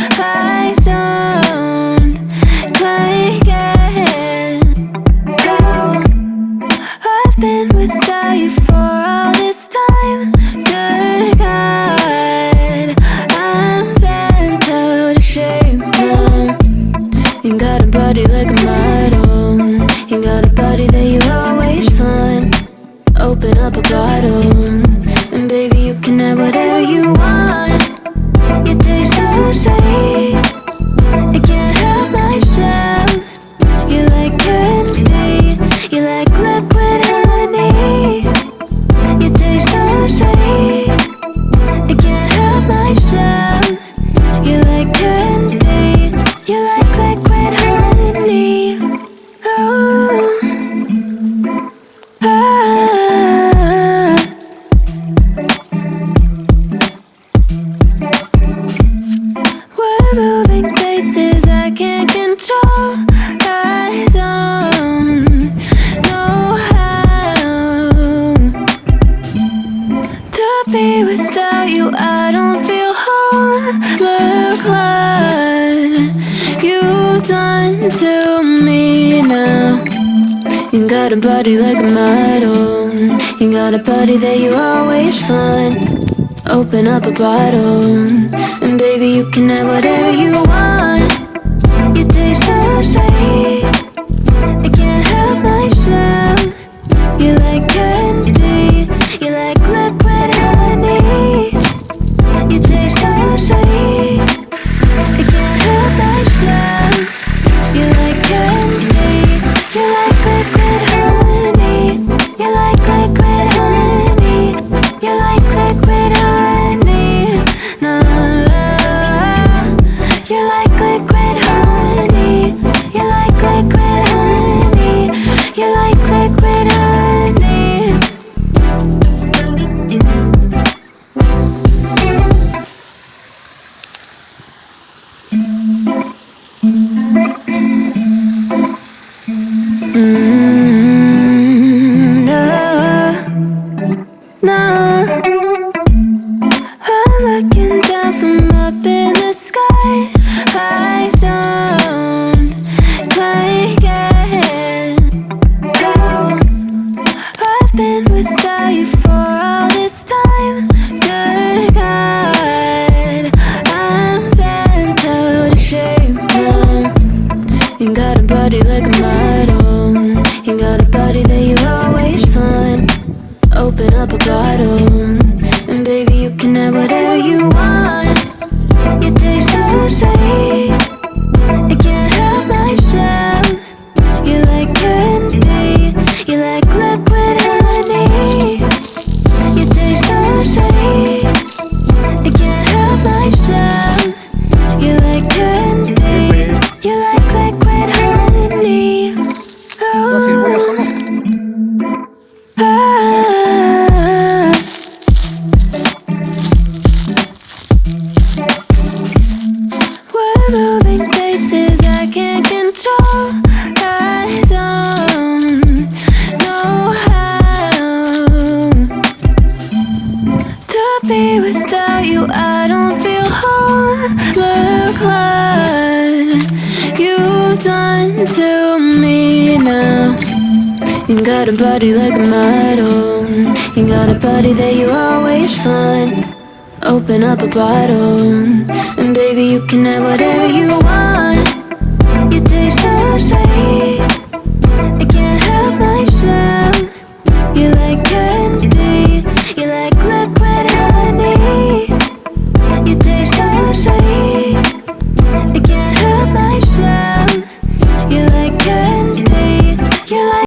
I don't like it. Oh, I've been without you for all this time. Good God, I'm bent out of shape now. You got a body like a model. You got a body that you always find. Open up a bottle, and baby you can have whatever you want. You taste so sweet, I can't help myself. You like candy, you like liquid honey. You taste so sweet, I can't help myself. You like candy, you like liquid honey. Oh, ah. We're moving places I can't control. I don't know how to be without you. I don't feel whole. Look what you've done to me now. You got a body like a model. You got a body that you always find. Open up a bottle, and baby you can have whatever you want. You taste so sweet, I can't help myself. You like candy, you like liquid honey. You taste so sweet, I can't help myself. You like candy, you like liquid honey. You like liquid honey, you like liquid honey. No, you like liquid honey, you like liquid honey, you like liquid honey. No, I'm looking down from up in the sky. I don't like it. Oh, I've been without you for all this time. Good God, I'm bent out of shape now. You got a body like a model. You got a body that you always find. Open up a bottle, and baby you can have whatever you want. You taste so sweet, I can't help myself. You like candy, you like liquid honey. You taste so sweet, I can't help myself. You like candy, you like liquid honey. Oh, ah. We're moving places I can't control. I don't know how to be without you. I don't feel whole. Look what you've done to me now. You got a body like a model. You got a body that you always find. Open up a bottle, and baby you can have whatever you want.